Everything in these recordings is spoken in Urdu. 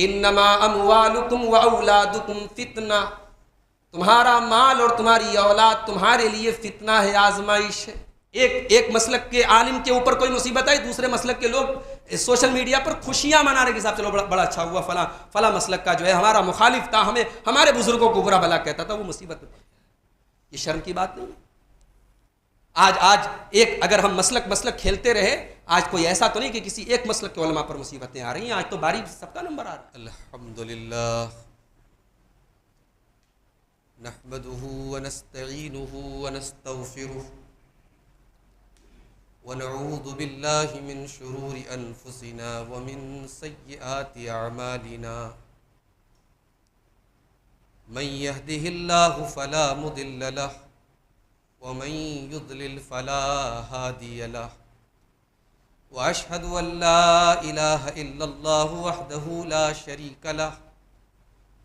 انما اموالکم واولادکم فتنہ، تمہارا مال اور تمہاری اولاد تمہارے لیے فتنہ ہے، آزمائش ہے۔ ایک مسلک کے عالم کے اوپر کوئی مصیبت آئی، دوسرے مسلک کے لوگ سوشل میڈیا پر خوشیاں منا رہے کہ صاحب چلو بڑا اچھا ہوا، فلاں مسلک کا جو ہے ہمارا مخالف تھا، ہمارے بزرگوں کو برا بھلا کہتا تھا، وہ مصیبت میں۔ یہ شرم کی بات نہیں ہے۔ آج ایک اگر ہم مسلک کھیلتے رہے، آج کوئی ایسا تو نہیں کہ کسی ایک مسلک کے علماء پر مصیبتیں آ رہی ہیں، آج تو باری سب کا نمبر آ رہا ہے۔ الحمدللہ نحمده ونستعینه ونستغفره ونعوذ باللہ من شرور انفسنا ومن سیئات اعمالنا، من يهده اللہ فلا مضل له ومن يضلل فلا هادي له، واشهد ان لا اله الا الله وحده لا شريك له،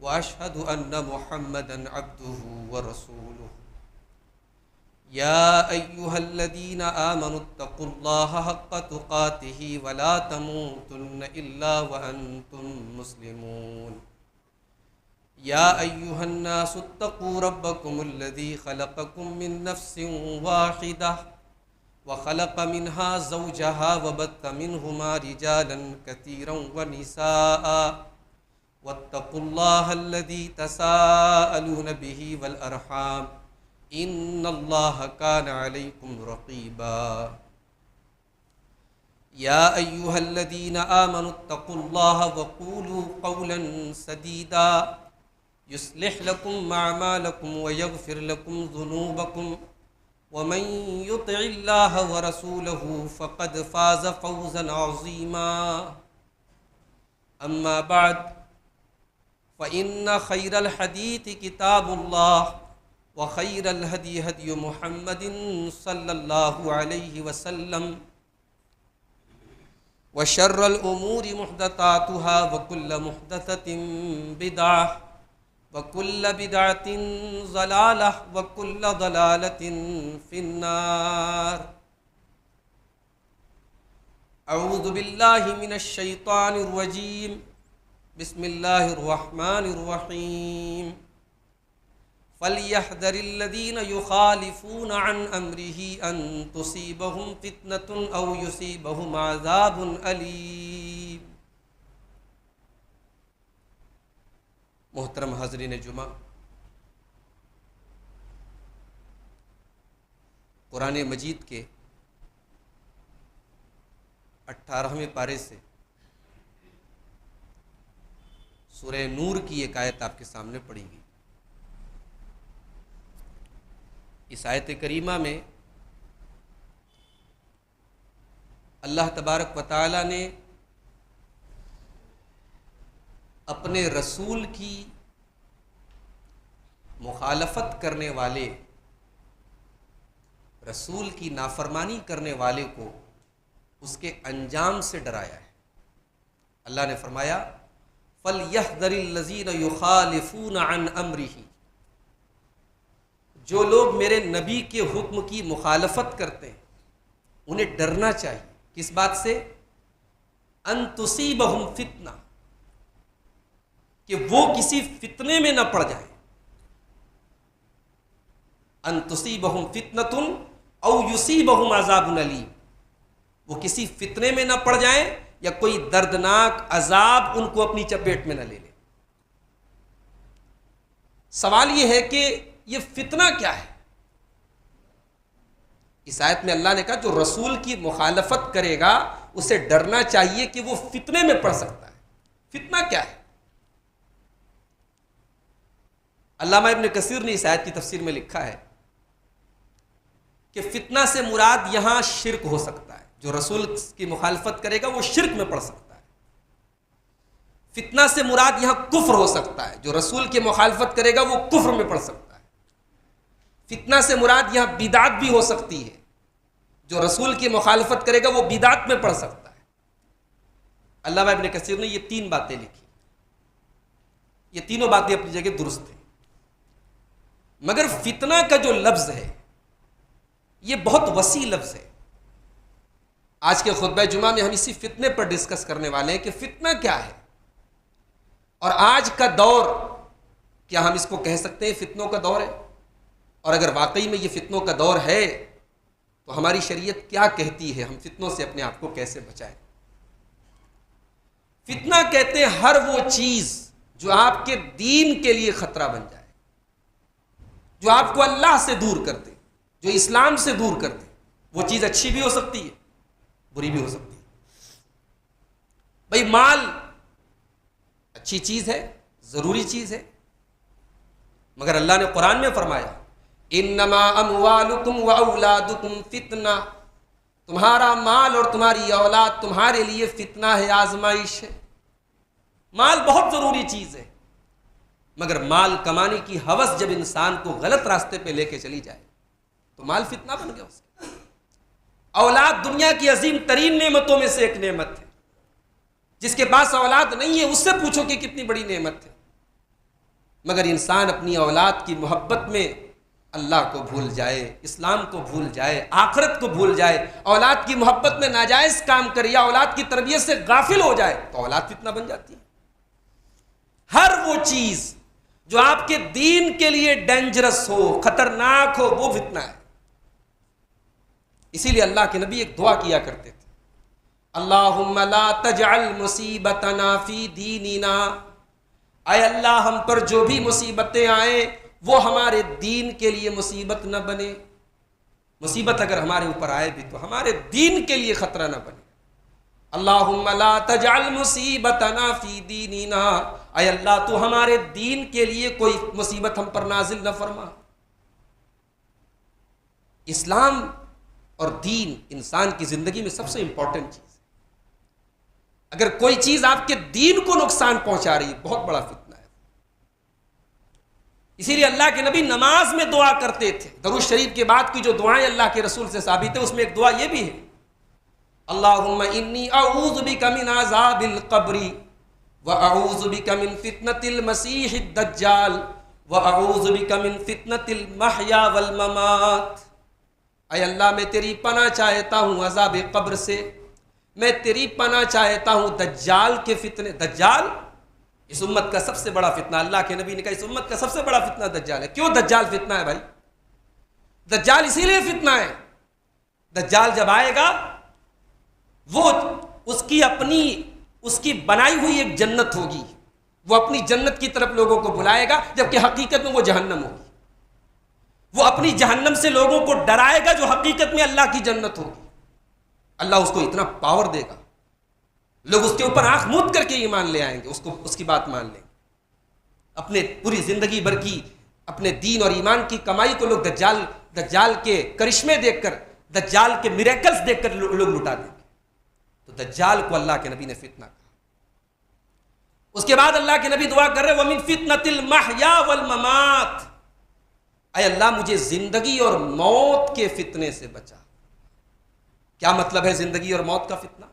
واشهد ان محمدا عبده ورسوله، يا ايها الذين آمنوا اتقوا الله حق تقاته ولا تموتن الا وانتم مسلمون، يا أيها الناس اتقوا ربكم الذي خلقكم من نفس واحدة وخلق منها زوجها وبث منهما رجالا كثيرا ونساء، واتقوا الله الذي تساءلون به والأرحام إن الله كان عليكم رقيبا، يا أيها الذين آمنوا اتقوا الله وقولوا قولا سديدا يصلح لكم أعمالكم ويغفر لكم ذنوبكم، ومن يطع الله ورسوله فقد فاز فوزا عظيما، أما بعد فإن خير الحديث كتاب الله، وخير الهدي هدي محمد صلى الله عليه وسلم، وشر الأمور محدثاتها وكل محدثة بدعة وكل بدعة ضلالة وكل ضلالة في النار۔ أعوذ بالله من الشيطان الرجيم، بسم الله الرحمن الرحيم، فليحذر الذين يخالفون عن أمره أن تصيبهم فتنة أو يصيبهم عذاب أليم۔ محترم حاضرین جمعہ، قرآن مجید کے 18ویں پارے سے سورہ نور کی ایک آیت آپ کے سامنے پڑھی گئی۔ اس آیت کریمہ میں اللہ تبارک و تعالی نے اپنے رسول کی مخالفت کرنے والے، رسول کی نافرمانی کرنے والے کو اس کے انجام سے ڈرایا ہے۔ اللہ نے فرمایا فَلْيَحْذَرِ الَّذِينَ يُخَالِفُونَ عَنْ أَمْرِهِ، جو لوگ میرے نبی کے حکم کی مخالفت کرتے ہیں انہیں ڈرنا چاہیے۔ کس بات سے؟ ان تصیبہم فتنہ، کہ وہ کسی فتنے میں نہ پڑ جائے۔ ان تصیبہم فتنۃ او یصیبہم عذاب علیم، وہ کسی فتنے میں نہ پڑ جائیں یا کوئی دردناک عذاب ان کو اپنی چپیٹ میں نہ لے لے۔ سوال یہ ہے کہ یہ فتنہ کیا ہے؟ اس آیت میں اللہ نے کہا جو رسول کی مخالفت کرے گا اسے ڈرنا چاہیے کہ وہ فتنے میں پڑ سکتا ہے۔ فتنہ کیا ہے؟ علامہ ابن کثیر نے اس آیت کی تفسیر میں لکھا ہے کہ فتنہ سے مراد یہاں شرک ہو سکتا ہے، جو رسول کی مخالفت کرے گا وہ شرک میں پڑ سکتا ہے۔ فتنہ سے مراد یہاں کفر ہو سکتا ہے، جو رسول کی مخالفت کرے گا وہ کفر میں پڑ سکتا ہے۔ فتنہ سے مراد یہاں بدعت بھی ہو سکتی ہے، جو رسول کی مخالفت کرے گا وہ بدعت میں پڑ سکتا ہے۔ علامہ ابن کثیر نے یہ 3 باتیں لکھی، یہ تینوں باتیں اپنی جگہ درست ہیں، مگر فتنہ کا جو لفظ ہے یہ بہت وسیع لفظ ہے۔ آج کے خطبہ جمعہ میں ہم اسی فتنے پر ڈسکس کرنے والے ہیں کہ فتنہ کیا ہے۔ اور آج کا دور کیا ہم اس کو کہہ سکتے ہیں فتنوں کا دور ہے؟ اور اگر واقعی میں یہ فتنوں کا دور ہے تو ہماری شریعت کیا کہتی ہے، ہم فتنوں سے اپنے آپ کو کیسے بچائیں؟ فتنہ کہتے ہیں ہر وہ چیز جو آپ کے دین کے لیے خطرہ بن جائے، جو آپ کو اللہ سے دور کر دے، جو اسلام سے دور کر دے۔ وہ چیز اچھی بھی ہو سکتی ہے، بری بھی ہو سکتی ہے۔ بھئی مال اچھی چیز ہے، ضروری چیز ہے، مگر اللہ نے قرآن میں فرمایا انما اموالکم واولادکم فتنہ، تمہارا مال اور تمہاری اولاد تمہارے لیے فتنہ ہے، آزمائش ہے۔ مال بہت ضروری چیز ہے، مگر مال کمانے کی ہوس جب انسان کو غلط راستے پہ لے کے چلی جائے تو مال فتنہ بن گیا اس کا۔ اولاد دنیا کی عظیم ترین نعمتوں میں سے ایک نعمت ہے، جس کے پاس اولاد نہیں ہے اس سے پوچھو کہ کتنی بڑی نعمت ہے، مگر انسان اپنی اولاد کی محبت میں اللہ کو بھول جائے، اسلام کو بھول جائے، آخرت کو بھول جائے، اولاد کی محبت میں ناجائز کام کرے یا اولاد کی تربیت سے غافل ہو جائے تو اولاد فتنہ بن جاتی ہے۔ ہر وہ چیز جو آپ کے دین کے لیے ڈینجرس ہو، خطرناک ہو، وہ فتنہ ہے۔ اسی لیے اللہ کے نبی ایک دعا کیا کرتے تھے، اللہم لا تجعل مصیبتنا فی دیننا، اے اللہ ہم پر جو بھی مصیبتیں آئیں وہ ہمارے دین کے لیے مصیبت نہ بنے۔ مصیبت اگر ہمارے اوپر آئے بھی تو ہمارے دین کے لیے خطرہ نہ بنے۔ اللہم لا تجعل مصیبتنا فی دیننا، اے اللہ تو ہمارے دین کے لیے کوئی مصیبت ہم پر نازل نہ فرما۔ اسلام اور دین انسان کی زندگی میں سب سے امپورٹنٹ چیز ہے۔ اگر کوئی چیز آپ کے دین کو نقصان پہنچا رہی ہے بہت بڑا فتنہ ہے۔ اسی لیے اللہ کے نبی نماز میں دعا کرتے تھے، درود شریف کے بعد کی جو دعائیں اللہ کے رسول سے ثابت ہے اس میں ایک دعا یہ بھی ہے، اللہم انی اعوذ بک من عذاب القبر واعوذ بک من فتنة المسیح الدجال واعوذ بک من فتنة المحیا والممات۔ اے اللہ میں تیری پناہ چاہتا ہوں عذاب قبر سے، میں تیری پناہ چاہتا ہوں دجال کے فتنے۔ دجال اس امت کا سب سے بڑا فتنہ، اللہ کے نبی نے کہا اس امت کا سب سے بڑا فتنہ دجال ہے۔ کیوں دجال فتنہ ہے بھائی؟ دجال اسی لیے فتنہ ہے، دجال جب آئے گا وہ اس کی بنائی ہوئی ایک جنت ہوگی، وہ اپنی جنت کی طرف لوگوں کو بلائے گا، جبکہ حقیقت میں وہ جہنم ہوگی۔ وہ اپنی جہنم سے لوگوں کو ڈرائے گا جو حقیقت میں اللہ کی جنت ہوگی۔ اللہ اس کو اتنا پاور دے گا، لوگ اس کے اوپر آنکھ موند کر کے ایمان لے آئیں گے، اس کی بات مان لیں گے۔ اپنے پوری زندگی بھر کی اپنے دین اور ایمان کی کمائی کو لوگ دجال کے کرشمے دیکھ کر، دجال کے میریکلز دیکھ کر لوگ لٹا دیں گے۔ تو دجال کو اللہ کے نبی نے فتنہ کہا۔ اس کے بعد اللہ کے نبی دعا کر رہے وَمِن فِتْنَةِ الْمَحْيَا وَالْمَمَاتِ، اے اللہ مجھے زندگی اور موت کے فتنے سے بچا۔ کیا مطلب ہے زندگی اور موت کا فتنہ؟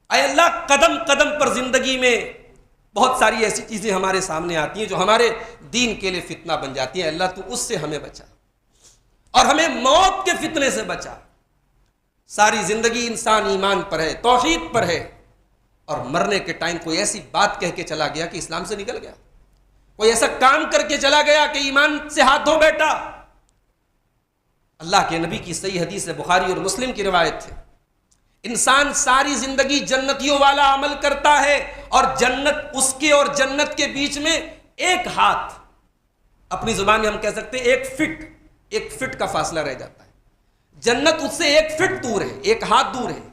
اے اللہ قدم قدم پر زندگی میں بہت ساری ایسی چیزیں ہمارے سامنے آتی ہیں جو ہمارے دین کے لیے فتنہ بن جاتی ہیں، اللہ تو اس سے ہمیں بچا اور ہمیں موت کے فتنے سے بچا۔ ساری زندگی انسان ایمان پر ہے، توحید پر ہے، اور مرنے کے ٹائم کوئی ایسی بات کہہ کے چلا گیا کہ اسلام سے نکل گیا، کوئی ایسا کام کر کے چلا گیا کہ ایمان سے ہاتھ دھو بیٹھا۔ اللہ کے نبی کی صحیح حدیث ہے، بخاری اور مسلم کی روایت ہے، انسان ساری زندگی جنتیوں والا عمل کرتا ہے اور جنت اس کے اور جنت کے بیچ میں ایک ہاتھ، اپنی زبان میں ہم کہہ سکتے ہیں ایک فٹ کا فاصلہ رہ جاتا ہے۔ جنت اس سے ایک فٹ دور ہے، ایک ہاتھ دور ہے،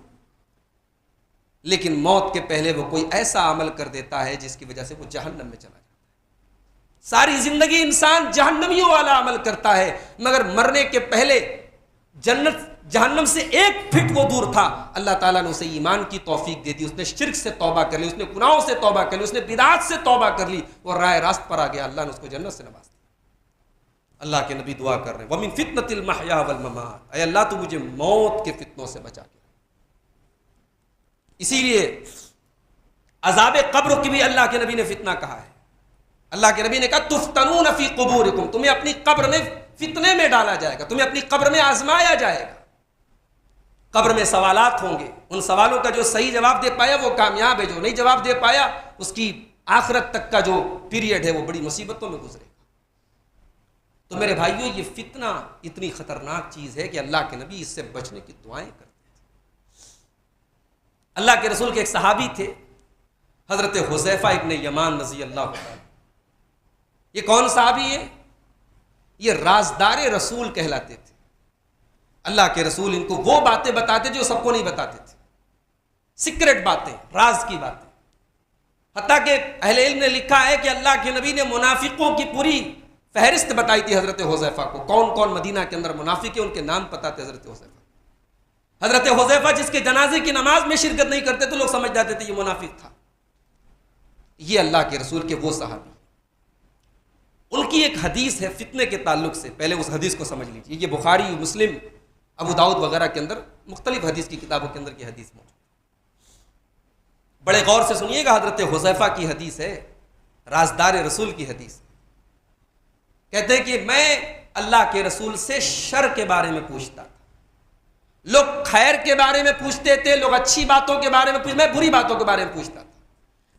لیکن موت کے پہلے وہ کوئی ایسا عمل کر دیتا ہے جس کی وجہ سے وہ جہنم میں چلا جاتا ہے۔ ساری زندگی انسان جہنمیوں والا عمل کرتا ہے، مگر مرنے کے پہلے جہنم سے ایک فٹ وہ دور تھا، اللہ تعالیٰ نے اسے ایمان کی توفیق دے دی، اس نے شرک سے توبہ کر لی، اس نے گناہوں سے توبہ کر لی، اس نے بدعات سے توبہ کر لی، وہ راہ راست پر آ گیا، اللہ نے اس کو جنت سے نواز دیا۔ اللہ کے نبی دعا کر رہے ہیں وَمِن فِتْنَةِ الْمَحْيَا وَالْمَمَاتِ، اے اللہ تو مجھے موت کے فتنوں سے بچا کے۔ اسی لیے عذاب قبر کی بھی اللہ کے نبی نے فتنہ کہا ہے۔ اللہ کے نبی نے کہا تفتنون فی قبورکم، تمہیں اپنی قبر میں فتنے میں ڈالا جائے گا، تمہیں اپنی قبر میں آزمایا جائے گا۔ قبر میں سوالات ہوں گے، ان سوالوں کا جو صحیح جواب دے پایا وہ کامیاب ہے، جو نہیں جواب دے پایا اس کی آخرت تک کا جو پیریڈ ہے وہ بڑی مصیبتوں میں گزرے گا۔ تو میرے بھائیوں، یہ فتنہ اتنی خطرناک چیز ہے کہ اللہ کے نبی اس سے بچنے کی دعائیں کرتے تھے۔ اللہ کے رسول کے ایک صحابی تھے حضرت حذیفہ ابن یمان رضی اللہ عنہ۔ یہ کون صحابی ہے؟ یہ رازدار رسول کہلاتے تھے۔ اللہ کے رسول ان کو وہ باتیں بتاتے جو سب کو نہیں بتاتے تھے، سیکرٹ باتیں، راز کی باتیں۔ حتیٰ کہ اہل علم نے لکھا ہے کہ اللہ کے نبی نے منافقوں کی پوری فہرست بتائی تھی حضرت حذیفہ کو، کون کون مدینہ کے اندر منافق ہیں، ان کے نام پتہ تھے حضرت حذیفہ۔ حضرت حذیفہ جس کے جنازے کی نماز میں شرکت نہیں کرتے تو لوگ سمجھ جاتے تھے یہ منافق تھا۔ یہ اللہ کے رسول کے وہ صحابی، ان کی ایک حدیث ہے فتنے کے تعلق سے، پہلے اس حدیث کو سمجھ لیجیے۔ یہ بخاری، مسلم، ابو داؤد وغیرہ کے اندر مختلف حدیث کی کتابوں کے اندر کی حدیث موجود ہے۔ بڑے غور سے سنیے گا، حضرت حذیفہ کی حدیث ہے، رازدار رسول کی حدیث ہے۔ کہتے ہیں کہ میں اللہ کے رسول سے شر کے بارے میں پوچھتا تھا، لوگ خیر کے بارے میں پوچھتے تھے، لوگ اچھی باتوں کے بارے میں پوچھتے، میں بری باتوں کے بارے میں پوچھتا تھا۔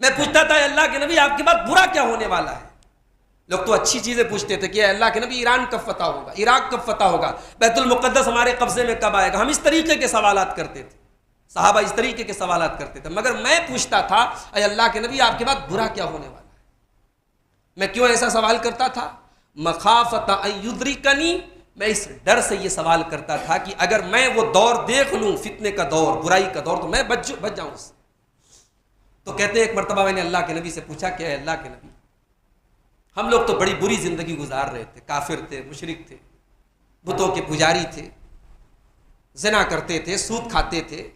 میں پوچھتا تھا اللہ کے نبی آپ کے بعد برا کیا ہونے والا ہے؟ لوگ تو اچھی چیزیں پوچھتے تھے کہ اللہ کے نبی ایران کب فتح ہوگا، عراق کب فتح ہوگا، بیت المقدس ہمارے قبضے میں کب آئے گا۔ ہم اس طریقے کے سوالات کرتے تھے، صحابہ اس طریقے کے سوالات کرتے تھے، مگر میں پوچھتا تھا اے اللہ کے نبی آپ کے بعد برا کیا ہونے والا ہے؟ میں کیوں ایسا سوال کرتا تھا؟ مخافت ان یدرکنی، میں اس ڈر سے یہ سوال کرتا تھا کہ اگر میں وہ دور دیکھ لوں، فتنے کا دور، برائی کا دور، تو میں بچ جاؤں اس سے۔ تو کہتے ہیں ایک مرتبہ میں نے اللہ کے نبی سے پوچھا کہ اے اللہ کے نبی، ہم لوگ تو بڑی بری زندگی گزار رہے تھے، کافر تھے، مشرک تھے، بتوں کے پجاری تھے، زنا کرتے تھے، سود کھاتے تھے،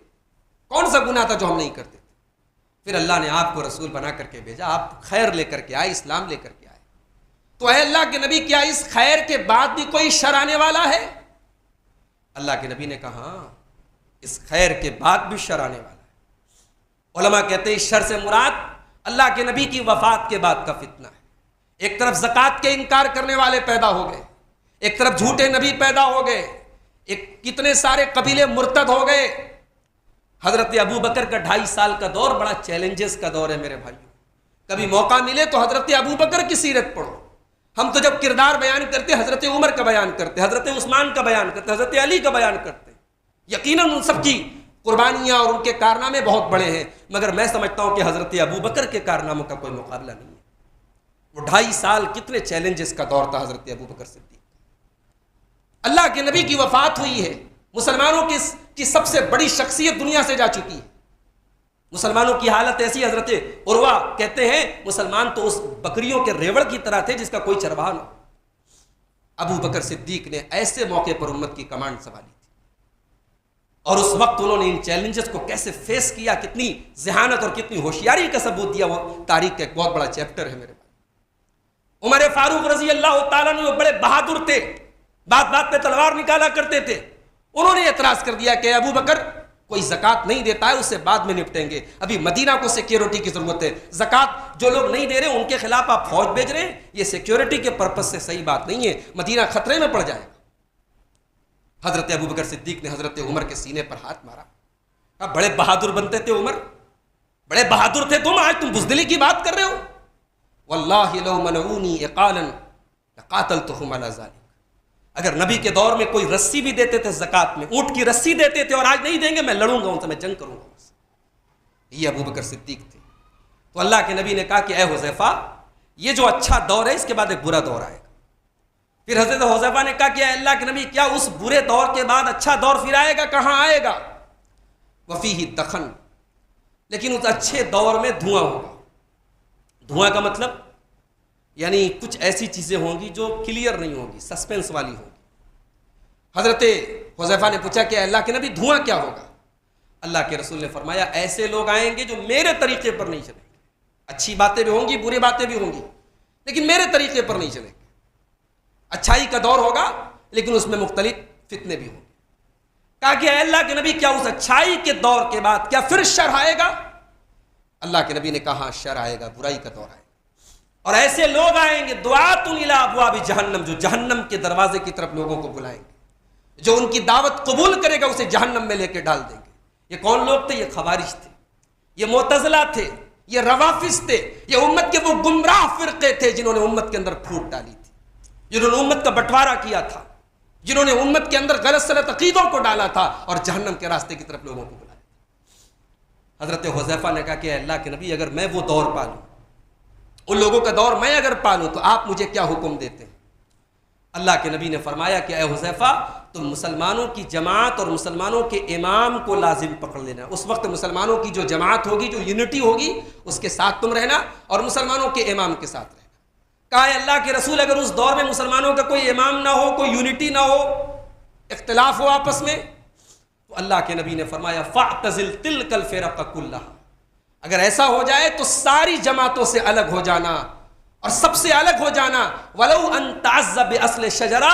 کون سا گناہ تھا جو ہم نہیں کرتے تھے؟ پھر اللہ نے آپ کو رسول بنا کر کے بھیجا، آپ خیر لے کر کے آئے، اسلام لے کر کے آئے، تو اے اللہ کے نبی کیا اس خیر کے بعد بھی کوئی شر آنے والا ہے؟ اللہ کے نبی نے کہا ہاں، اس خیر کے بعد بھی شر آنے والا ہے۔ علماء کہتے ہیں اس شر سے مراد اللہ کے نبی کی وفات کے بعد کا فتنہ ہے۔ ایک طرف زکوٰۃ کے انکار کرنے والے پیدا ہو گئے، ایک طرف جھوٹے نبی پیدا ہو گئے، کتنے سارے قبیلے مرتد ہو گئے۔ حضرت ابو بکر کا 2.5 سال کا دور بڑا چیلنجز کا دور ہے میرے بھائیوں۔ کبھی موقع ملے تو حضرت ابو بکر کی سیرت پڑھو۔ ہم تو جب کردار بیان کرتے حضرت عمر کا بیان کرتے، حضرت عثمان کا بیان کرتے، حضرت علی کا بیان کرتے۔ یقیناً ان سب کی قربانیاں اور ان کے کارنامے بہت بڑے ہیں، مگر میں سمجھتا ہوں کہ حضرت ابو بکر کے کارناموں کا کوئی مقابلہ نہیں ہے۔ وہ 2.5 سال کتنے چیلنجز کا دور تھا حضرت ابو بکر صدیق۔ اللہ کے نبی کی وفات ہوئی ہے، مسلمانوں کی سب سے بڑی شخصیت دنیا سے جا چکی ہے۔ مسلمانوں کی حالت ایسی، حضرت عروہ کہتے ہیں مسلمان تو اس بکریوں کے ریوڑ کی طرح تھے جس کا کوئی چرواہا نہ ہو۔ ابو بکر صدیق نے ایسے موقع پر امت کی کمانڈ سنبھالی تھی، اور اس وقت انہوں نے ان چیلنجز کو کیسے فیس کیا، کتنی ذہانت اور کتنی ہوشیاری کا ثبوت دیا، وہ تاریخ کا ایک بہت بڑا چیپٹر ہے میرے بھائی۔ عمر فاروق رضی اللہ تعالیٰ عنہ بڑے بہادر تھے، بات بات پہ تلوار نکالا کرتے تھے۔ انہوں نے اعتراض کر دیا کہ ابو بکر کوئی زکوٰۃ نہیں دیتا ہے، اس سے بعد میں نپٹیں گے، ابھی مدینہ کو سیکیورٹی کی ضرورت ہے، زکوٰۃ جو لوگ نہیں دے رہے ان کے خلاف آپ فوج بھیج رہے ہیں، یہ سیکیورٹی کے پرپس سے صحیح بات نہیں ہے، مدینہ خطرے میں پڑ جائے گا۔ حضرت ابو بکر صدیق نے حضرت عمر کے سینے پر ہاتھ مارا، اب بڑے بہادر بنتے تھے عمر، بڑے بہادر تھے تم، آج تم بزدلی کی بات کر رہے ہو۔ واللہ لو منعونی اقالا لقاتلتهم علی ذلک، اگر نبی کے دور میں کوئی رسی بھی دیتے تھے زکوٰۃ میں، اونٹ کی رسی دیتے تھے اور آج نہیں دیں گے، میں لڑوں گا ان سے، میں جنگ کروں گا ان سے۔ یہ ابو بکر صدیق تھے۔ تو اللہ کے نبی نے کہا کہ اے حذیفہ، یہ جو اچھا دور ہے اس کے بعد ایک برا دور آئے گا۔ پھر حضرت حذیفہ نے کہا کہ اے اللہ کے نبی، کیا اس برے دور کے بعد اچھا دور پھر آئے گا؟ کہاں آئے گا؟ وفیہ دخن، لیکن اس اچھے دور میں دھواں ہوگا۔ دھواں کا مطلب یعنی کچھ ایسی چیزیں ہوں گی جو کلیئر نہیں ہوں گی، سسپینس والی ہوں گی۔ حضرت حذیفہ نے پوچھا کہ اللہ کے نبی دھواں کیا ہوگا؟ اللہ کے رسول نے فرمایا ایسے لوگ آئیں گے جو میرے طریقے پر نہیں چلیں گے، اچھی باتیں بھی ہوں گی، بری باتیں بھی ہوں گی، لیکن میرے طریقے پر نہیں چلیں گے۔ اچھائی کا دور ہوگا لیکن اس میں مختلف فتنے بھی ہوں گے۔ کہا کہ اے اللہ کے نبی، کیا اس اچھائی کے دور کے بعد کیا پھر شر آئے گا؟ اللہ کے نبی نے کہا شر آئے گا، برائی کا دور آئے گا، اور ایسے لوگ آئیں گے دعات الی ابواب جہنم، جو جہنم کے دروازے کی طرف لوگوں کو بلائیں گے، جو ان کی دعوت قبول کرے گا اسے جہنم میں لے کے ڈال دیں گے۔ یہ کون لوگ تھے؟ یہ خوارج تھے، یہ معتزلہ تھے، یہ روافض تھے، یہ امت کے وہ گمراہ فرقے تھے جنہوں نے امت کے اندر پھوٹ ڈالی تھی، جنہوں نے امت کا بٹوارا کیا تھا، جنہوں نے امت کے اندر غلط سلط عقیدوں کو ڈالا تھا اور جہنم کے راستے کی طرف لوگوں کو بلایا تھا۔ حضرت حذیفہ نے کہا کہ اے اللہ کے نبی، اگر میں وہ دور پالوں، ان لوگوں کا دور میں اگر پالوں، تو آپ مجھے کیا حکم دیتے ہیں؟ اللہ کے نبی نے فرمایا کہ اے حذیفہ، تم مسلمانوں کی جماعت اور مسلمانوں کے امام کو لازم پکڑ لینا۔ اس وقت مسلمانوں کی جو جماعت ہوگی، جو یونٹی ہوگی، اس کے ساتھ تم رہنا اور مسلمانوں کے امام کے ساتھ رہنا۔ کہا اے اللہ کے رسول، اگر اس دور میں مسلمانوں کا کوئی امام نہ ہو، کوئی یونٹی نہ ہو، اختلاف ہو آپس میں، تو اللہ کے نبی نے فرمایا فاعتزل تلک الفرق کلھا، اگر ایسا ہو جائے تو ساری جماعتوں سے الگ ہو جانا، اور سب سے الگ ہو جانا۔ ولو ان تعز باصل شجرہ،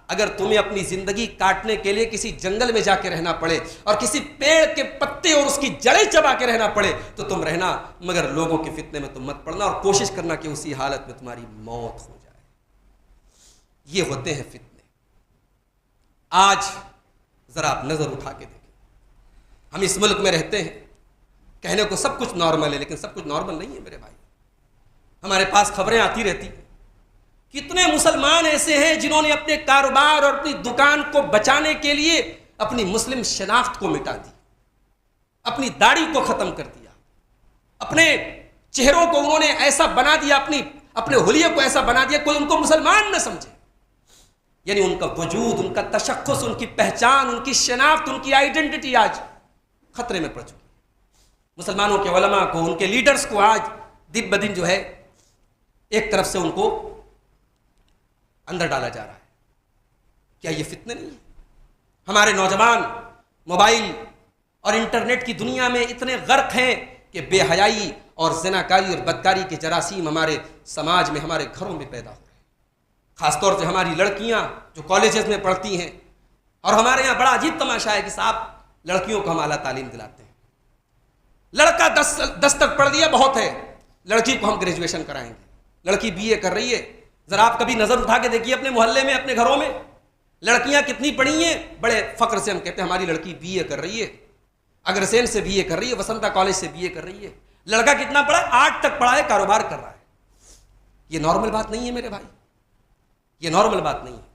اگر تمہیں اپنی زندگی کاٹنے کے لیے کسی جنگل میں جا کے رہنا پڑے اور کسی پیڑ کے پتے اور اس کی جڑیں چبا کے رہنا پڑے تو تم رہنا، مگر لوگوں کے فتنے میں تم مت پڑنا، اور کوشش کرنا کہ اسی حالت میں تمہاری موت ہو جائے۔ یہ ہوتے ہیں فتنے۔ آج ذرا آپ نظر اٹھا کے دیکھیں، ہم اس ملک میں رہتے ہیں، کہنے کو سب کچھ نارمل ہے، لیکن سب کچھ نارمل نہیں ہے میرے بھائی۔ ہمارے پاس خبریں آتی رہتی ہیں، کتنے مسلمان ایسے ہیں جنہوں نے اپنے کاروبار اور اپنی دکان کو بچانے کے لیے اپنی مسلم شناخت کو مٹا دی، اپنی داڑھی کو ختم کر دیا، اپنے چہروں کو انہوں نے ایسا بنا دیا، اپنے حلیے کو ایسا بنا دیا کوئی ان کو مسلمان نہ سمجھے۔ یعنی ان کا وجود، ان کا تشخص، ان کی پہچان، ان کی شناخت، ان کی آئیڈینٹی آج خطرے میں پڑ چکی ہے۔ مسلمانوں کے علماء کو، ان کے لیڈرز کو آج دن بدن جو ہے ایک طرف سے ان کو اندر ڈالا جا رہا ہے۔ کیا یہ فتنہ نہیں ہے؟ ہمارے نوجوان موبائل اور انٹرنیٹ کی دنیا میں اتنے غرق ہیں کہ بے حیائی اور زناکاری اور بدکاری کے جراثیم ہمارے سماج میں، ہمارے گھروں میں پیدا ہو رہے ہیں۔ خاص طور سے ہماری لڑکیاں جو کالجز میں پڑھتی ہیں، اور ہمارے یہاں بڑا عجیب تماشا ہے کہ صاحب لڑکیوں کو ہم اعلیٰ تعلیم دلاتے ہیں۔ لڑکا 10 تک پڑھ دیا بہت ہے، لڑکی کو ہم گریجویشن کرائیں گے۔ لڑکی BA کر رہی ہے، ذرا آپ کبھی نظر اٹھا کے دیکھیے اپنے محلے میں، اپنے گھروں میں لڑکیاں کتنی پڑھی ہیں۔ بڑے فخر سے ہم کہتے ہیں ہماری لڑکی BA کر رہی ہے، اگرسین سے BA کر رہی ہے، وسنتا کالج سے BA کر رہی ہے۔ لڑکا کتنا پڑھا ہے؟ 8 تک پڑھا ہے، کاروبار کر رہا ہے۔ یہ نارمل بات نہیں ہے میرے بھائی، یہ نارمل بات نہیں ہے۔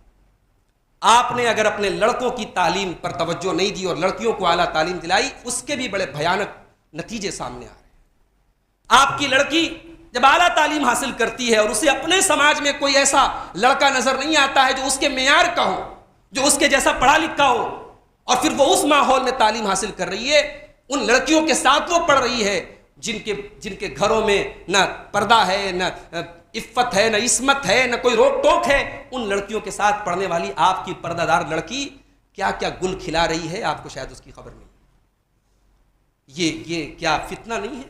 آپ نے اگر اپنے لڑکوں کی تعلیم پر توجہ نہیں دی اور لڑکیوں کو اعلیٰ تعلیم دلائی، اس کے بھی بڑے بھیانک نتیجے سامنے آ رہے ہیں۔ آپ کی لڑکی جب اعلیٰ تعلیم حاصل کرتی ہے اور اسے اپنے سماج میں کوئی ایسا لڑکا نظر نہیں آتا ہے جو اس کے معیار کا ہو، جو اس کے جیسا پڑھا لکھا ہو، اور پھر وہ اس ماحول میں تعلیم حاصل کر رہی ہے، ان لڑکیوں کے ساتھ وہ پڑھ رہی ہے جن کے گھروں میں نہ پردہ ہے، نہ عفت ہے، نہ عصمت ہے، نہ کوئی روک ٹوک ہے، ان لڑکیوں کے ساتھ پڑھنے والی آپ کی پردہ دار لڑکی کیا کیا گل کھلا رہی ہے، آپ کو شاید اس کی خبر نہیں۔ یہ کیا فتنہ نہیں ہے؟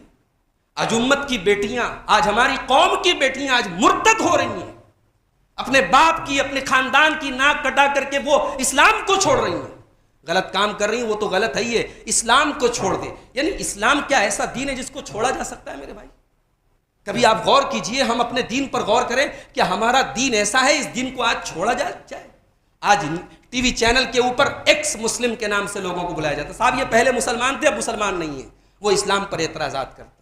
آج امت کی بیٹیاں، آج ہماری قوم کی بیٹیاں آج مرتد ہو رہی ہیں، اپنے باپ کی، اپنے خاندان کی ناک کٹا کر کے وہ اسلام کو چھوڑ رہی ہیں۔ غلط کام کر رہی ہیں، وہ تو غلط ہے ہی ہے، اسلام کو چھوڑ دے۔ یعنی اسلام کیا ایسا دین ہے جس کو چھوڑا جا سکتا ہے میرے بھائی؟ کبھی آپ غور کیجئے، ہم اپنے دین پر غور کریں کہ ہمارا دین ایسا ہے اس دین کو آج چھوڑا جائے؟ آج ٹی وی چینل کے اوپر ایکس مسلم کے نام سے لوگوں کو بلایا جاتا ہے۔ صاحب یہ پہلے مسلمان تھے، اب مسلمان نہیں ہیں، وہ اسلام پر اعتراضات کرتے ہیں،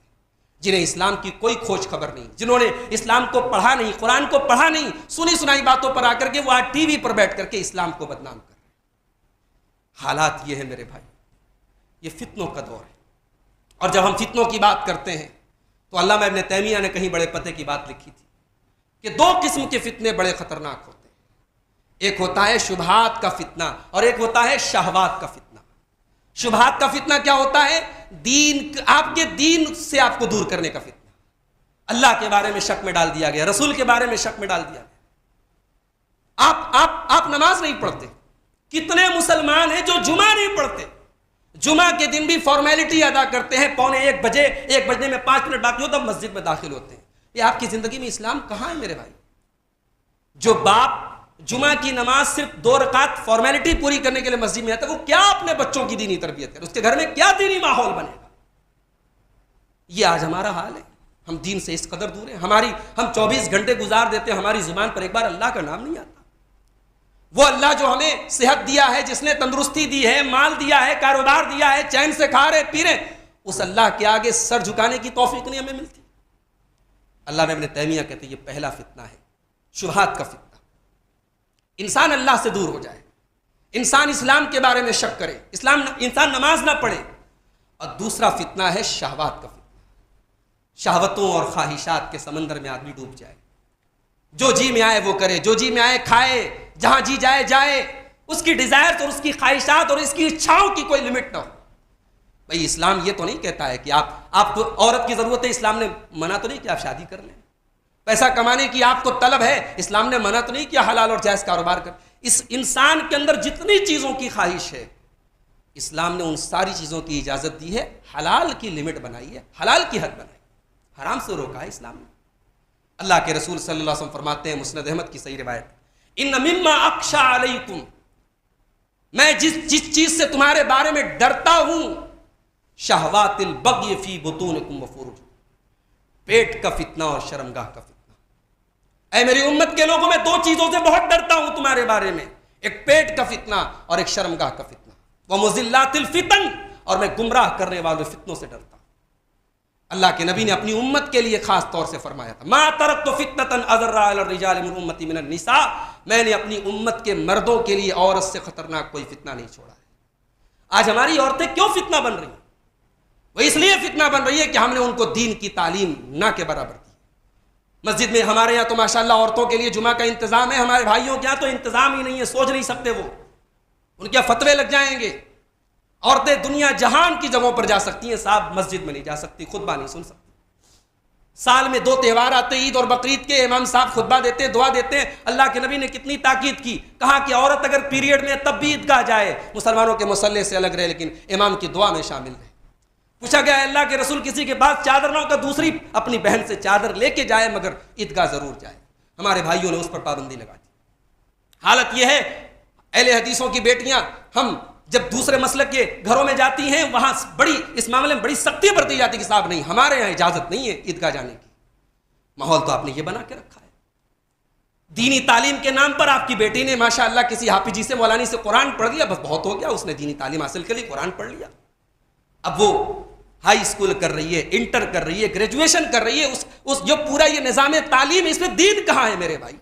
جنہیں اسلام کی کوئی کھوج خبر نہیں، جنہوں نے اسلام کو پڑھا نہیں، قرآن کو پڑھا نہیں، سنی سنائی باتوں پر آ کر کے وہ آج ٹی وی پر بیٹھ کر کے اسلام کو بدنام کر رہے ہیں۔ حالات یہ ہے میرے بھائی، یہ فتنوں کا دور ہے۔ اور جب ہم فتنوں کی بات کرتے ہیں تو علامہ ابن تیمیہ نے کہیں بڑے پتے کی بات لکھی تھی کہ 2 قسم کے فتنے بڑے خطرناک ہوتے ہیں، ایک ہوتا ہے شبہات کا فتنہ اور ایک ہوتا ہے شہوات کا فتنہ۔ شبہات کا فتنہ کیا ہوتا ہے؟ آپ کے دین سے آپ کو دور کرنے کا فتنہ، اللہ کے بارے میں شک میں ڈال دیا گیا، رسول کے بارے میں شک میں ڈال دیا گیا۔ آپ نماز نہیں پڑھتے، کتنے مسلمان ہیں جو جمعہ نہیں پڑھتے، جمعہ کے دن بھی فارمیلٹی ادا کرتے ہیں، 1:45 بجے، 1 بجنے میں 5 منٹ باقی ہو تب مسجد میں داخل ہوتے ہیں۔ یہ آپ کی زندگی میں اسلام کہاں ہے میرے بھائی؟ جو باپ جمعہ کی نماز صرف 2 رکعت فارمیلٹی پوری کرنے کے لیے مسجد میں آتا ہے، وہ کیا اپنے بچوں کی دینی تربیت کرے؟ اس کے گھر میں کیا دینی ماحول بنے گا؟ یہ آج ہمارا حال ہے، ہم دین سے اس قدر دور ہیں، ہم 24 گھنٹے گزار دیتے ہیں، ہماری زبان پر ایک بار اللہ کا نام نہیں آتا۔ وہ اللہ جو ہمیں صحت دیا ہے، جس نے تندرستی دی ہے، مال دیا ہے، کاروبار دیا ہے، چین سے کھا رہے پی رہے، اس اللہ کے آگے سر جھکانے کی توفیق نہیں ہمیں ملتی. اللہ میں ابن تیمیہ کہتے ہیں یہ پہلا فتنہ ہے، شبہات کا فتنہ. انسان اللہ سے دور ہو جائے، انسان اسلام کے بارے میں شک کرے، انسان نماز نہ پڑھے. اور دوسرا فتنہ ہے شہوات کا فتنہ، شہوتوں اور خواہشات کے سمندر میں آدمی ڈوب جائے، جو جی میں آئے وہ کرے، جو جی میں آئے کھائے، جہاں جی جائے جائے، اس کی ڈیزائرز اور اس کی خواہشات اور اس کی اچھاؤں کی کوئی لمٹ نہ ہو. بھئی اسلام یہ تو نہیں کہتا ہے کہ آپ کو عورت کی ضرورت ہے، اسلام نے منع تو نہیں کہ آپ شادی کر لیں. پیسہ کمانے کی آپ کو طلب ہے، اسلام نے منع تو نہیں کیا حلال اور جائز کاروبار کر. اس انسان کے اندر جتنی چیزوں کی خواہش ہے، اسلام نے ان ساری چیزوں کی اجازت دی ہے، حلال کی لمٹ بنائی ہے، حلال کی حد بنائی، حرام سے روکا ہے اسلام نے. اللہ کے رسول صلی اللہ علیہ وسلم فرماتے ہیں، مسند احمد کی صحیح روایت، ان مما اخشى علیکم، میں جس چیز سے تمہارے بارے میں ڈرتا ہوں، شہوات البغی فی بطونکم وفروجکم، پیٹ کا فتنہ اور شرمگاہ کا فتنہ. اے میری امت کے لوگوں، میں دو چیزوں سے بہت ڈرتا ہوں تمہارے بارے میں، ایک پیٹ کا فتنہ اور ایک شرمگاہ کا فتنہ. ومضلات الفتن، اور میں گمراہ کرنے والے فتنوں سے ڈرتا ہوں. اللہ کے نبی نے اپنی امت کے لیے خاص طور سے فرمایا تھا، ما ترکت فتنة اضر علی الرجال من امتی من النساء، میں نے اپنی امت کے مردوں کے لیے عورت سے خطرناک کوئی فتنہ نہیں چھوڑا ہے. آج ہماری عورتیں کیوں فتنہ بن رہی ہیں؟ وہ اس لیے فتنہ بن رہی ہے کہ ہم نے ان کو دین کی تعلیم نہ کے برابر دی. مسجد میں ہمارے یہاں تو ماشاءاللہ عورتوں کے لیے جمعہ کا انتظام ہے، ہمارے بھائیوں کے یہاں تو انتظام ہی نہیں ہے، سوچ نہیں سکتے وہ، ان کے فتوے لگ جائیں گے. عورتیں دنیا جہان کی جگہوں پر جا سکتی ہیں، صاحب مسجد میں نہیں جا سکتی، خطبہ نہیں سن سکتی. سال میں 2 تہوار آتے، عید اور بقرعید کے، امام صاحب خطبہ دیتے، دعا دیتے ہیں. اللہ کے نبی نے کتنی تاکید کی، کہا کہ عورت اگر پیریڈ میں تب بھی عیدگاہ جائے، مسلمانوں کے مصلے سے الگ رہے لیکن امام کی دعا میں شامل رہے. پوچھا گیا اللہ کے رسول کسی کے پاس چادر نہ ہو کہ دوسری اپنی بہن سے چادر لے کے جائے مگر عیدگاہ ضرور جائے. ہمارے بھائیوں نے اس پر پابندی لگا دی. حالت یہ ہے اہل حدیثوں کی بیٹیاں، ہم جب دوسرے مسلک کے گھروں میں جاتی ہیں وہاں بڑی اس معاملے میں بڑی سختی برتی جاتی کہ صاحب نہیں، ہمارے یہاں اجازت نہیں ہے عیدگاہ جانے کی. ماحول تو آپ نے یہ بنا کے رکھا ہے. دینی تعلیم کے نام پر آپ کی بیٹی نے ماشاءاللہ کسی حافظ جی سے، مولانا سے قرآن پڑھ لیا، بس بہت ہو گیا، اس نے دینی تعلیم حاصل کر لی، قرآن پڑھ لیا. اب وہ ہائی اسکول کر رہی ہے، انٹر کر رہی ہے، گریجویشن کر رہی ہے. اس جو پورا یہ نظام تعلیم، اس میں دین کہاں ہے میرے بھائی؟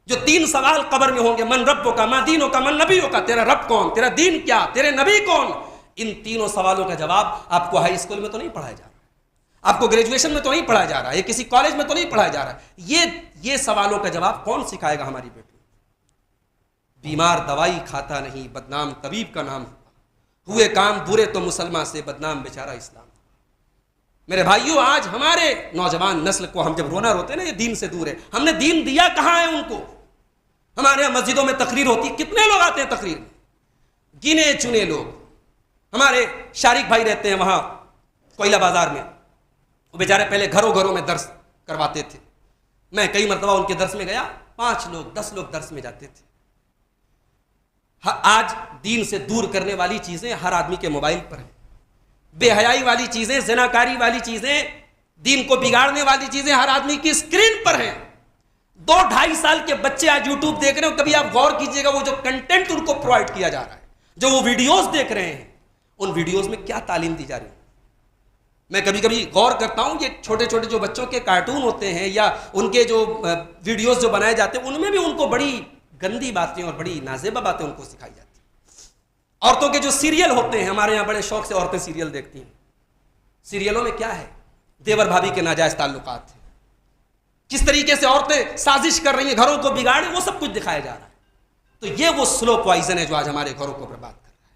جو 3 سوال قبر میں ہوں گے، من ربک کا، ما دینک کا، من نبیک کا، تیرا رب کون، تیرا دین کیا، تیرے نبی کون؟ ان تینوں سوالوں کا جواب آپ کو ہائی اسکول میں تو نہیں پڑھایا جا رہا، آپ کو گریجویشن میں تو نہیں پڑھایا جا رہا ہے، کسی کالج میں تو نہیں پڑھایا جا رہا. یہ سوالوں کا جواب کون سکھائے گا ہماری بیٹی؟ بیمار دوائی کھاتا نہیں، بدنام طبیب کا نام ہوئے کام برے تو مسلمان سے بدنام بیچارہ اسلام. میرے بھائیوں، آج ہمارے نوجوان نسل کو ہم جب رونا روتے ہیں نا، یہ دین سے دور ہے. ہم نے دین دیا کہاں ہے ان کو؟ ہمارے یہاں مسجدوں میں تقریر ہوتی، کتنے لوگ آتے ہیں تقریر میں؟ گنے چنے لوگ. ہمارے شارق بھائی رہتے ہیں وہاں کوئلہ بازار میں، وہ بیچارے پہلے گھروں میں درس کرواتے تھے. میں کئی مرتبہ ان کے درس میں گیا، 5 لوگ 10 لوگ درس میں جاتے تھے. آج دین سے دور کرنے والی چیزیں ہر آدمی کے موبائل پر ہیں. بے حیائی والی چیزیں، زناکاری والی چیزیں، دین کو بگاڑنے والی چیزیں ہر آدمی کی اسکرین پر ہیں. 2-2.5 سال کے بچے آج یوٹیوب دیکھ رہے ہیں. کبھی آپ غور کیجئے گا وہ جو کنٹینٹ ان کو پرووائڈ کیا جا رہا ہے، جو وہ ویڈیوز دیکھ رہے ہیں، ان ویڈیوز میں کیا تعلیم دی جا رہی ہے. میں کبھی کبھی غور کرتا ہوں، یہ چھوٹے چھوٹے جو بچوں کے کارٹون ہوتے ہیں یا ان کے جو ویڈیوز جو بنائے جاتے ہیں، ان میں بھی ان کو بڑی گندی باتیں اور بڑی نازیبہ باتیں ان کو سکھائی جاتی ہیں. عورتوں کے جو سیریل ہوتے ہیں، ہمارے یہاں بڑے شوق سے عورتیں سیریل دیکھتی ہیں. سیریلوں میں کیا ہے؟ دیور بھابھی کے ناجائز تعلقات ہیں، کس طریقے سے عورتیں سازش کر رہی ہیں گھروں کو بگاڑے، وہ سب کچھ دکھایا جا رہا ہے. تو یہ وہ سلو پوائزن ہے جو آج ہمارے گھروں کو برباد کر رہا ہے.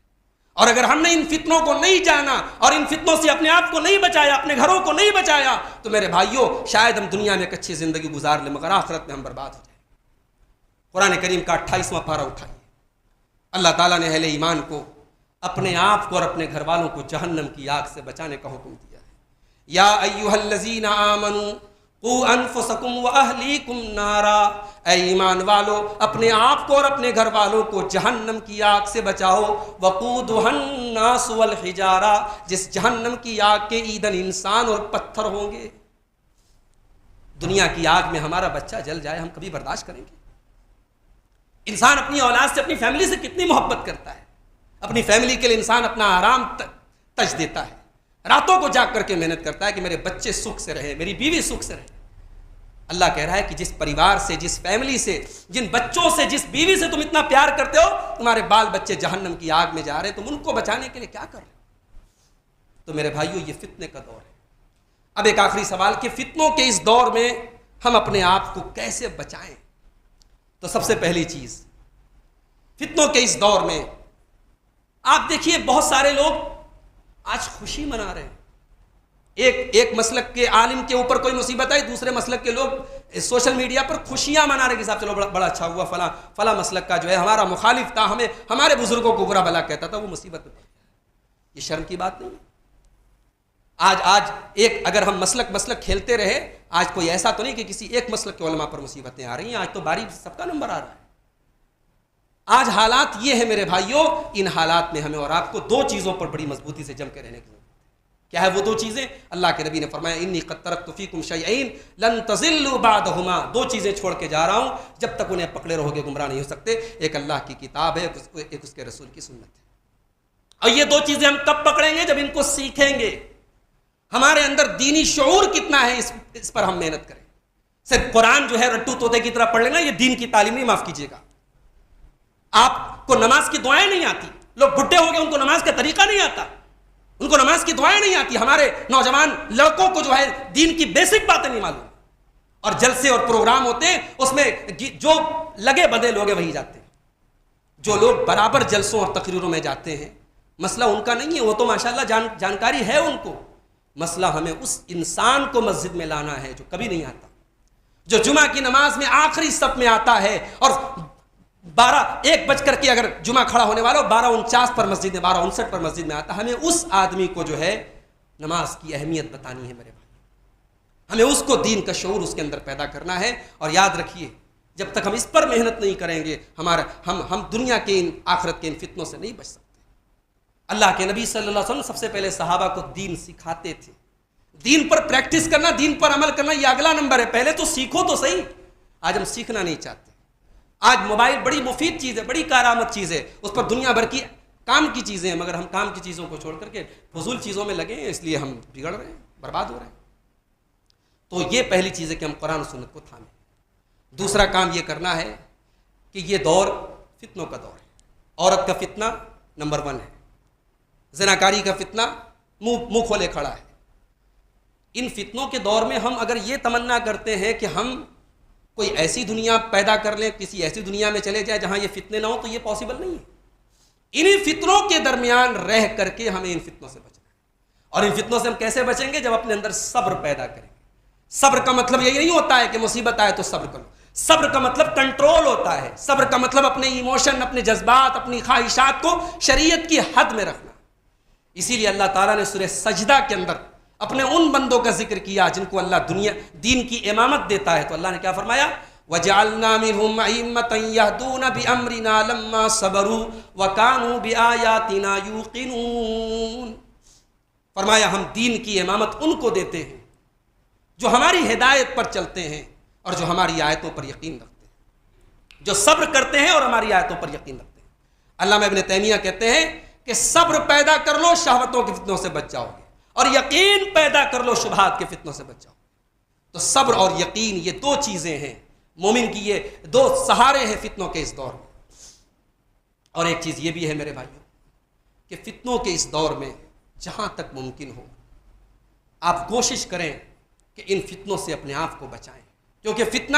اور اگر ہم نے ان فتنوں کو نہیں جانا اور ان فتنوں سے اپنے آپ کو نہیں بچایا، اپنے گھروں کو نہیں بچایا، تو میرے بھائیوں شاید ہم دنیا میں ایک اچھی زندگی گزار لیں مگر آخرت میں ہم برباد ہو جائیں. قرآن کریم کا 28واں پارہ اٹھائیے. اللہ تعالیٰ نے اہل ایمان کو اپنے آپ کو اور اپنے گھر والوں کو جہنم کی آگ سے بچانے کا حکم دیا ہے. یا ایھا الذین آمنوا قوا انفسکم واہلیکم نارا، اے ایمان والو اپنے آپ کو اور اپنے گھر والوں کو جہنم کی آگ سے بچاؤ. وقودھا الناس والحجارہ، جس جہنم کی آگ کے ایندھن انسان اور پتھر ہوں گے. دنیا کی آگ میں ہمارا بچہ جل جائے ہم کبھی برداشت کریں گے؟ انسان اپنی اولاد سے، اپنی فیملی سے کتنی محبت کرتا ہے. اپنی فیملی کے لیے انسان اپنا آرام تج دیتا ہے، راتوں کو جاگ کر کے محنت کرتا ہے کہ میرے بچے سکھ سے رہیں، میری بیوی سکھ سے رہے۔ اللہ کہہ رہا ہے کہ جس پریوار سے، جس فیملی سے، جن بچوں سے، جس بیوی سے تم اتنا پیار کرتے ہو، تمہارے بال بچے جہنم کی آگ میں جا رہے ہیں، تم ان کو بچانے کے لیے کیا کر رہے ہو؟ تو میرے بھائیو، یہ فتنے کا دور ہے۔ اب ایک آخری سوال کہ فتنوں کے اس دور میں ہم اپنے آپ کو کیسے بچائیں؟ تو سب سے پہلی چیز، فتنوں کے اس دور میں آپ دیکھیے بہت سارے لوگ آج خوشی منا رہے ہیں۔ ایک مسلک کے عالم کے اوپر کوئی مصیبت آئی، دوسرے مسلک کے لوگ سوشل میڈیا پر خوشیاں منا رہے کہ صاحب چلو بڑا اچھا ہوا، فلاں مسلک کا جو ہے ہمارا مخالف تھا، ہمارے بزرگوں کو برا بھلا کہتا تھا، وہ مصیبت میں۔ یہ شرم کی بات نہیں ہے۔ آج ایک اگر ہم مسلک کھیلتے رہے، آج کوئی ایسا تو نہیں کہ کسی ایک مسلک کے علماء پر مصیبتیں آ رہی ہیں، آج تو باری سب کا نمبر آ رہا ہے۔ آج حالات یہ ہے میرے بھائیوں، ان حالات میں ہمیں اور آپ کو دو چیزوں پر بڑی مضبوطی سے جم کے رہنے کی ضرورت ہے۔ کیا ہے وہ دو چیزیں؟ اللہ کے نبی نے فرمایا انی قد ترکت فیکم شیئین لن تضلوا بعدہما، دو چیزیں چھوڑ کے جا رہا ہوں، جب تک انہیں پکڑے رہو گے گمراہ نہیں ہو سکتے۔ ایک اللہ کی کتاب ہے، ایک اس کے رسول کی سنت ہے۔ اور یہ دو چیزیں ہم کب پکڑیں گے؟ جب ان کو سیکھیں گے۔ ہمارے اندر دینی شعور کتنا ہے، اس پر ہم محنت کریں۔ صرف قرآن جو ہے رٹو طوطے کی طرح پڑھ لینا، یہ دین کی تعلیم نہیں، معاف کیجیے گا۔ آپ کو نماز کی دعائیں نہیں آتی، لوگ بڈھے ہو گئے ان کو نماز کا طریقہ نہیں آتا، ان کو نماز کی دعائیں نہیں آتی۔ ہمارے نوجوان لڑکوں کو جو ہے دین کی بیسک باتیں نہیں معلوم، اور جلسے اور پروگرام ہوتے ہیں اس میں جو لگے بدے لوگ وہی جاتے ہیں۔ جو لوگ برابر جلسوں اور تقریروں میں جاتے ہیں، مسئلہ ان کا نہیں ہے، وہ تو ماشاءاللہ جانکاری ہے ان کو، مسئلہ ہمیں اس انسان کو مسجد میں لانا ہے جو کبھی نہیں آتا، جو جمعہ کی نماز میں آخری صف میں آتا ہے، اور 1 بج کر کے اگر جمعہ کھڑا ہونے والا 12:49 پر مسجد میں، 12:59 پر مسجد میں آتا۔ ہمیں اس آدمی کو جو ہے نماز کی اہمیت بتانی ہے میرے بھائی، ہمیں اس کو دین کا شعور اس کے اندر پیدا کرنا ہے۔ اور یاد رکھیے جب تک ہم اس پر محنت نہیں کریں گے، ہم دنیا کے آخرت کے ان فتنوں سے نہیں بچ سکتے۔ اللہ کے نبی صلی اللہ علیہ وسلم سب سے پہلے صحابہ کو دین سکھاتے تھے۔ دین پر پریکٹس کرنا، دین پر عمل کرنا، یہ اگلا نمبر ہے۔ پہلے تو سیکھو تو صحیح۔ آج ہم سیکھنا نہیں چاہتے۔ آج موبائل بڑی مفید چیز ہے، بڑی کارآمد چیز ہے، اس پر دنیا بھر کی کام کی چیزیں ہیں، مگر ہم کام کی چیزوں کو چھوڑ کر کے فضول چیزوں میں لگے ہیں، اس لیے ہم بگڑ رہے ہیں، برباد ہو رہے ہیں۔ تو یہ پہلی چیز ہے کہ ہم قرآن و سنت کو تھامیں۔ دوسرا کام یہ کرنا ہے کہ یہ دور فتنوں کا دور ہے۔ عورت کا فتنہ نمبر 1 ہے، زناکاری کا فتنہ منہ کھولے کھڑا ہے۔ ان فتنوں کے دور میں ہم اگر یہ تمنا کرتے ہیں کہ ہم کوئی ایسی دنیا پیدا کر لیں، کسی ایسی دنیا میں چلے جائیں جہاں یہ فتنے نہ ہوں، تو یہ پاسبل نہیں ہے۔ انہی فتنوں کے درمیان رہ کر کے ہمیں ان فتنوں سے بچنا ہے۔ اور ان فتنوں سے ہم کیسے بچیں گے؟ جب اپنے اندر صبر پیدا کریں گے۔ صبر کا مطلب یہ نہیں ہوتا ہے کہ مصیبت آئے تو صبر کرو، صبر کا مطلب کنٹرول ہوتا ہے، صبر کا مطلب اپنے ایموشن، اپنے جذبات، اپنی خواہشات کو شریعت کی حد میں رکھنا۔ اسی لیے اللہ تعالیٰ نے سورہ سجدہ کے اندر اپنے ان بندوں کا ذکر کیا جن کو اللہ دین کی امامت دیتا ہے، تو اللہ نے کیا فرمایا؟ وَجَعَلْنَا مِنْهُمْ أَئِمَّةً يَهْدُونَ بِأَمْرِنَا لَمَّا صَبَرُوا وَكَانُوا بِآيَاتِنَا يُوقِنُونَ۔ فرمایا ہم دین کی امامت ان کو دیتے ہیں جو ہماری ہدایت پر چلتے ہیں اور جو ہماری آیتوں پر یقین رکھتے ہیں، جو صبر کرتے ہیں اور ہماری آیتوں پر یقین رکھتے ہیں۔ علامہ ابن تیمیہ کہتے ہیں کہ صبر پیدا کر لو، شہوتوں کے فتنوں سے بچ جاؤ گے، اور یقین پیدا کر لو، شبہات کے فتنوں سے بچ جاؤ۔ تو صبر اور یقین یہ دو چیزیں ہیں، مومن کی یہ دو سہارے ہیں فتنوں کے اس دور میں۔ اور ایک چیز یہ بھی ہے میرے بھائیوں کہ فتنوں کے اس دور میں جہاں تک ممکن ہو آپ کوشش کریں کہ ان فتنوں سے اپنے آپ کو بچائیں، کیونکہ فتنہ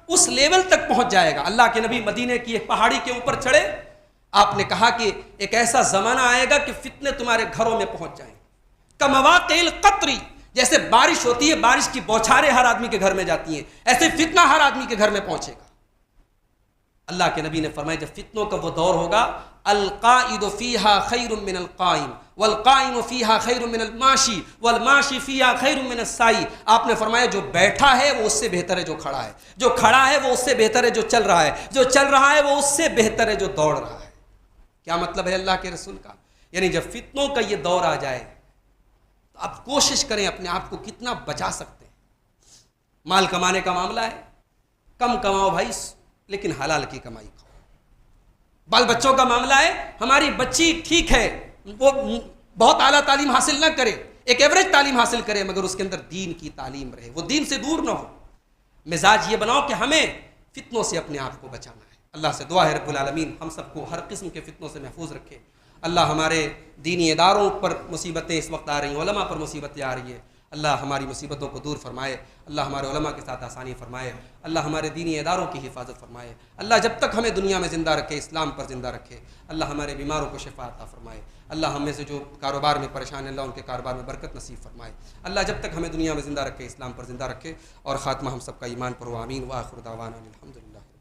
اس لیول تک پہنچ جائے گا۔ اللہ کے نبی مدینے کی ایک پہاڑی کے اوپر چڑھے، آپ نے کہا کہ ایک ایسا زمانہ آئے گا کہ فتنے تمہارے گھروں میں پہنچ جائیں، کمواقع القطر، جیسے بارش ہوتی ہے، بارش کی بوچھاریں ہر آدمی کے گھر میں جاتی ہیں، ایسے فتنہ ہر آدمی کے گھر میں پہنچے گا۔ اللہ کے نبی نے فرمایا جب فتنوں کا وہ دور ہوگا، القائد فیہا خیر من القائم والقائم فیہا خیر من الماشی والماشی فیہا خیر من السائی۔ آپ نے فرمایا جو بیٹھا ہے وہ اس سے بہتر ہے جو کھڑا ہے، جو کھڑا ہے وہ اس سے بہتر ہے جو چل رہا ہے، جو چل رہا ہے وہ اس سے بہتر ہے جو دوڑ رہا ہے۔ کیا مطلب ہے اللہ کے رسول کا؟ یعنی جب فتنوں کا یہ دور آ جائے تو آپ کوشش کریں اپنے آپ کو کتنا بچا سکتے ہیں۔ مال کمانے کا معاملہ ہے، کم کماؤ بھائی لیکن حلال کی کمائی کھاؤ۔ بال بچوں کا معاملہ ہے، ہماری بچی ٹھیک ہے وہ بہت اعلیٰ تعلیم حاصل نہ کرے، ایک ایوریج تعلیم حاصل کرے مگر اس کے اندر دین کی تعلیم رہے، وہ دین سے دور نہ ہو۔ مزاج یہ بناؤ کہ ہمیں فتنوں سے اپنے آپ کو بچانا ہے۔ اللہ سے دعا ہے رب العالمین ہم سب کو ہر قسم کے فتنوں سے محفوظ رکھے۔ اللہ ہمارے دینی اداروں پر مصیبتیں اس وقت آ رہی ہیں، علماء پر مصیبتیں آ رہی ہیں، اللہ ہماری مصیبتوں کو دور فرمائے، اللہ ہمارے علماء کے ساتھ آسانی فرمائے، اللہ ہمارے دینی اداروں کی حفاظت فرمائے، اللہ جب تک ہمیں دنیا میں زندہ رکھے اسلام پر زندہ رکھے، اللہ ہمارے بیماروں کو شفا عطا فرمائے، اللہ ہم میں سے جو کاروبار میں پریشان ہیں اللہ ان کے کاروبار میں برکت نصیب فرمائے، اللہ جب تک ہمیں دنیا میں زندہ رکھے اسلام پر زندہ رکھے، اور خاتمہ ہم سب کا ایمان پر ہو، آمین، وآخر دعوانا الحمدللہ۔